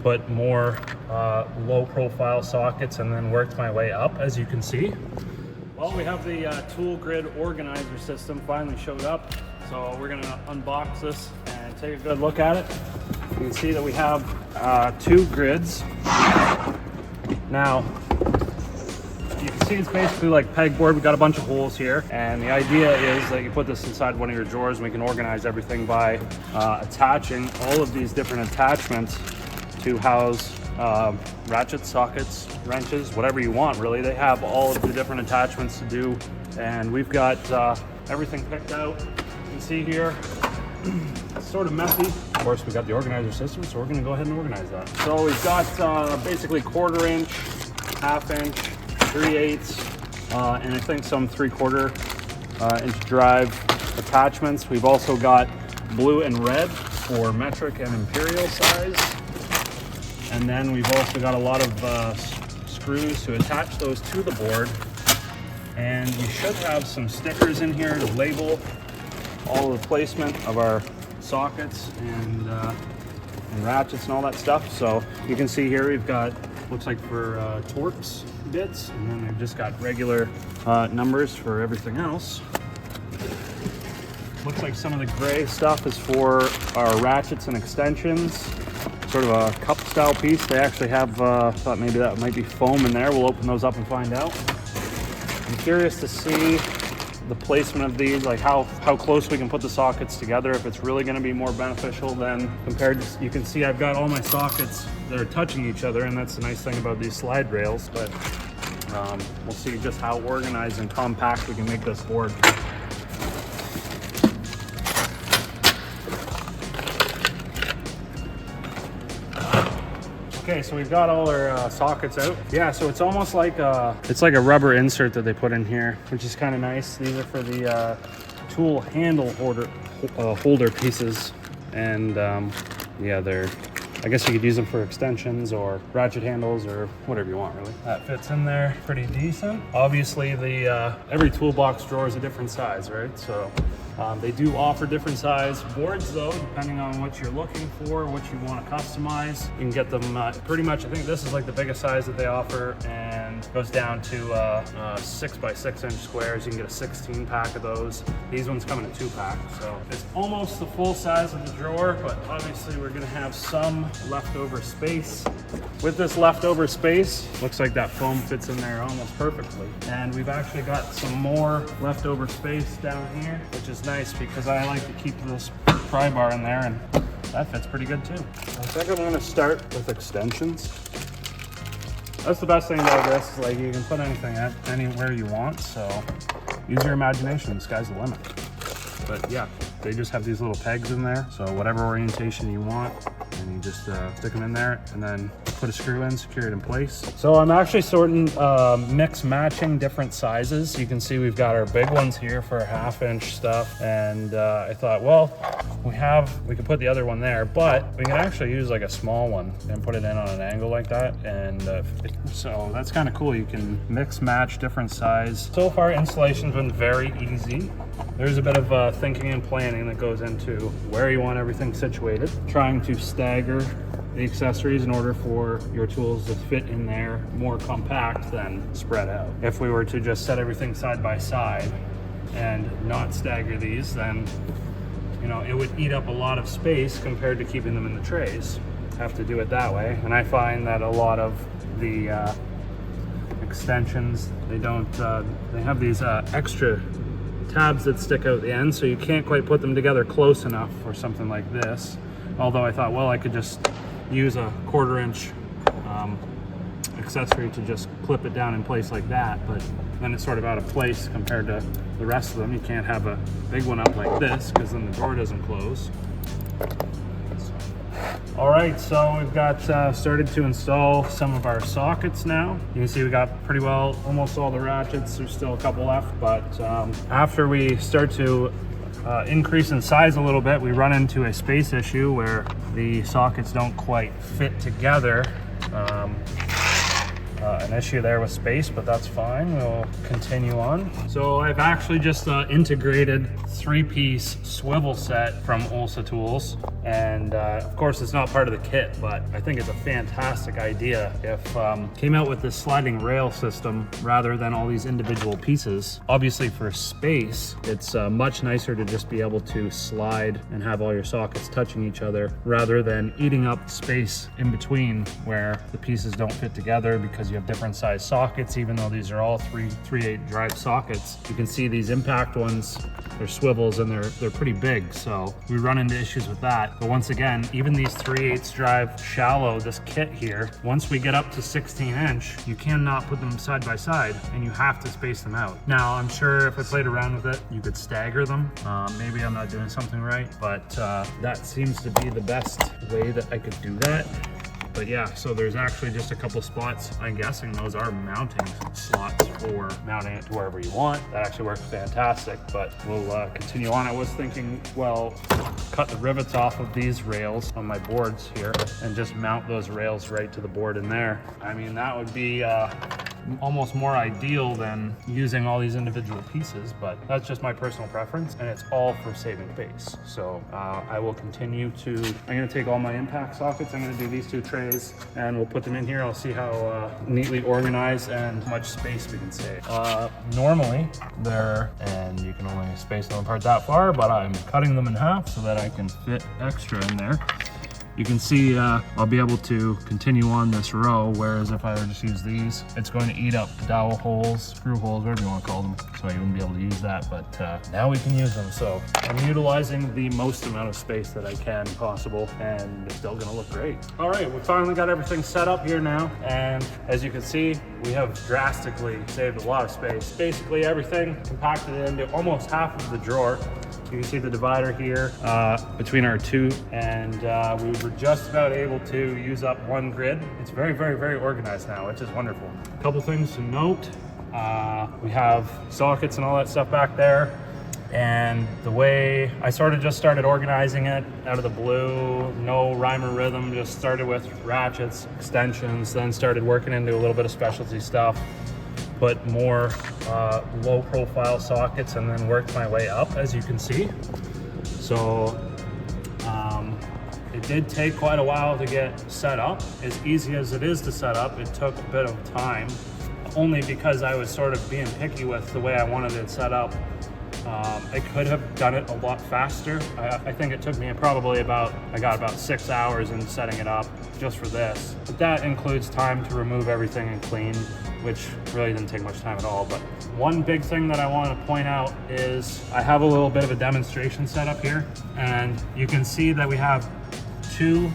put more low profile sockets and then worked my way up, as you can see. Well, we have the Toolgrid Organizer System finally showed up. So we're gonna unbox this and take a good look at it. You can see that we have 2 grids. Now, you can see it's basically like pegboard. We got a bunch of holes here, and the idea is that you put this inside one of your drawers, and we can organize everything by attaching all of these different attachments to house ratchets, sockets, wrenches, whatever you want, really. They have all of the different attachments to do, and we've got everything picked out. You can see here, it's sort of messy. Of course, we got the organizer system, so we're gonna go ahead and organize that. So we've got basically 1/4 inch, 1/2 inch, 3/8, and I think some 3/4 inch drive attachments. We've also got blue and red for metric and imperial size. And then we've also got a lot of screws to attach those to the board. And we should have some stickers in here to label all the placement of our sockets and ratchets and all that stuff. So you can see here we've got, looks like for Torx bits, and then we've just got regular numbers for everything else. Looks like some of the gray stuff is for our ratchets and extensions. Sort of a cup style piece. They actually have, thought maybe that might be foam in there. We'll open those up and find out. I'm curious to see the placement of these, like how close we can put the sockets together, if it's really going to be more beneficial than compared to, you can see I've got all my sockets that are touching each other, and that's the nice thing about these slide rails, but we'll see just how organized and compact we can make this board. Okay, so we've got all our sockets out. Yeah, so it's almost like it's like a rubber insert that they put in here, which is kind of nice. These are for the tool handle holder pieces, and yeah, they're, I guess you could use them for extensions or ratchet handles or whatever you want, really. That fits in there pretty decent. Obviously, the every toolbox drawer is a different size, right? So they do offer different size boards, though, depending on what you're looking for, what you want to customize. You can get them pretty much, I think this is like the biggest size that they offer, and goes down to 6 by 6 inch squares. You can get a 16 pack of those. These ones come in a 2-pack, so it's almost the full size of the drawer, but obviously we're gonna have some leftover space. With this leftover space, looks like that foam fits in there almost perfectly. And we've actually got some more leftover space down here, which is nice because I like to keep this pry bar in there, and that fits pretty good too. I think I'm gonna start with extensions. That's the best thing about this, is like you can put anything anywhere you want, so use your imagination, the sky's the limit. But yeah, they just have these little pegs in there, so whatever orientation you want, and you just stick them in there and then put a screw in, secure it in place. So I'm actually sorting mix matching different sizes. You can see we've got our big ones here for 1/2 inch stuff, and I thought, well, we could put the other one there, but we can actually use like a small one and put it in on an angle like that, and so that's kind of cool. You can mix match different size. So far, installation's been very easy. There's a bit of thinking and planning that goes into where you want everything situated, trying to stagger the accessories in order for your tools to fit in there more compact than spread out. If we were to just set everything side by side and not stagger these, then you know, it would eat up a lot of space compared to keeping them in the trays. Have to do it that way, and I find that a lot of the extensions, they don't, they have these extra tabs that stick out the end, so you can't quite put them together close enough for something like this. Although I thought, well, I could just use a 1/4 inch accessory to just clip it down in place like that, but then it's sort of out of place compared to the rest of them. You can't have a big one up like this because then the door doesn't close. All right, so we've got started to install some of our sockets now. You can see we got pretty well almost all the ratchets. There's still a couple left, but after we start to increase in size a little bit, we run into a space issue where the sockets don't quite fit together. An issue there with space, but that's fine. We'll continue on. So I've actually just integrated 3-piece swivel set from Olsa Tools. And of course it's not part of the kit, but I think it's a fantastic idea if came out with this sliding rail system rather than all these individual pieces. Obviously for space, it's much nicer to just be able to slide and have all your sockets touching each other rather than eating up space in between where the pieces don't fit together because you have different size sockets. Even though these are all 3/8 drive sockets, you can see these impact ones, they're swivels and they're pretty big, so we run into issues with that. But once again, even these 3/8 drive shallow, this kit here, once we get up to 16-inch, you cannot put them side by side and you have to space them out. Now, I'm sure if I played around with it, you could stagger them. Maybe I'm not doing something right, but that seems to be the best way that I could do that. But yeah, so there's actually just a couple spots. I'm guessing those are mounting slots for mounting it to wherever you want. That actually works fantastic, but we'll continue on. I was thinking, well, cut the rivets off of these rails on my boards here and just mount those rails right to the board in there. I mean, that would be almost more ideal than using all these individual pieces, but that's just my personal preference, and it's all for saving space. So I will continue to, I'm gonna take all my impact sockets, I'm gonna do these 2 trays, and we'll put them in here. I'll see how neatly organized and much space we can save. Normally they're, and you can only space them apart that far, but I'm cutting them in half so that I can fit extra in there. You can see I'll be able to continue on this row, whereas if I were to just use these, it's going to eat up dowel holes, screw holes, whatever you want to call them, so I wouldn't be able to use that, but now we can use them. So I'm utilizing the most amount of space that I can possible, and it's still gonna look great. All right, we finally got everything set up here now, and as you can see, we have drastically saved a lot of space. Basically everything compacted into almost half of the drawer. You can see the divider here between our 2, and we were just about able to use up 1 grid. It's very, very, very organized now, which is wonderful. A couple things to note. We have sockets and all that stuff back there. And the way I just started organizing it out of the blue, no rhyme or rhythm, just started with ratchets, extensions, then started working into a little bit of specialty stuff, put more low profile sockets, and then worked my way up, as you can see. So it did take quite a while to get set up. As easy as it is to set up, it took a bit of time, only because I was sort of being picky with the way I wanted it set up. I could have done it a lot faster. I think it took me probably I got about 6 hours in setting it up just for this. But that includes time to remove everything and clean, which really didn't take much time at all. But one big thing that I want to point out is I have a little bit of a demonstration set up here, and you can see that we have 2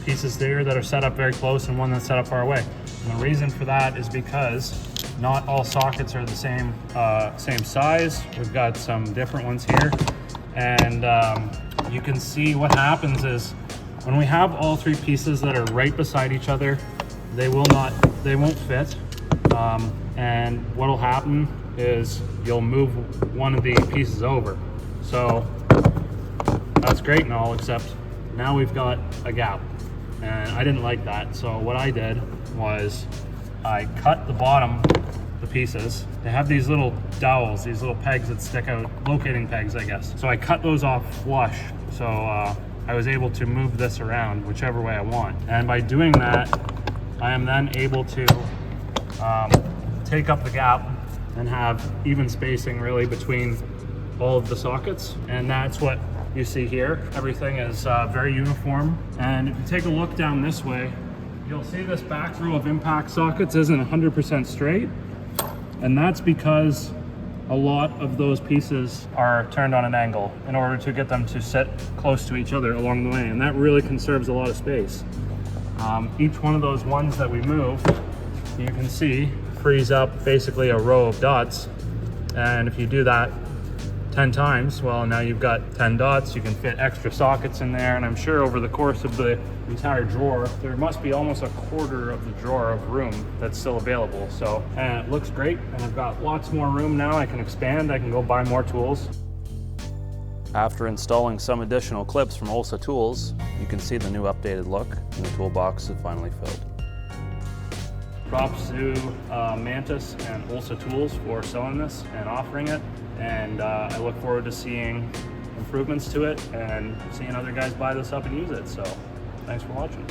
pieces there that are set up very close and one that's set up far away. And the reason for that is because not all sockets are the same size. We've got some different ones here, and you can see what happens is when we have all 3 pieces that are right beside each other, they won't fit, and what'll happen is you'll move one of the pieces over. So that's great and all, except now we've got a gap, and I didn't like that. So what I did was I cut the bottom, the pieces. They have these little dowels, these little pegs that stick out, locating pegs, I guess. So I cut those off flush, so I was able to move this around whichever way I want. And by doing that, I am then able to take up the gap and have even spacing really between all of the sockets. And that's what you see here. Everything is very uniform. And if you take a look down this way, you'll see this back row of impact sockets isn't 100% straight. And that's because a lot of those pieces are turned on an angle in order to get them to sit close to each other along the way. And that really conserves a lot of space. Each one of those ones that we move, you can see, frees up basically a row of dots. And if you do that 10 times, well, now you've got 10 dots. You can fit extra sockets in there, and I'm sure over the course of the entire drawer, there must be almost a quarter of the drawer of room that's still available. So, and it looks great, and I've got lots more room now. I can expand, I can go buy more tools. After installing some additional clips from Olsa Tools, you can see the new updated look, and the toolbox is finally filled. Props to Mantis and Olsa Tools for selling this and offering it, and I look forward to seeing and improvements to it and seeing other guys buy this up and use it. So thanks for watching.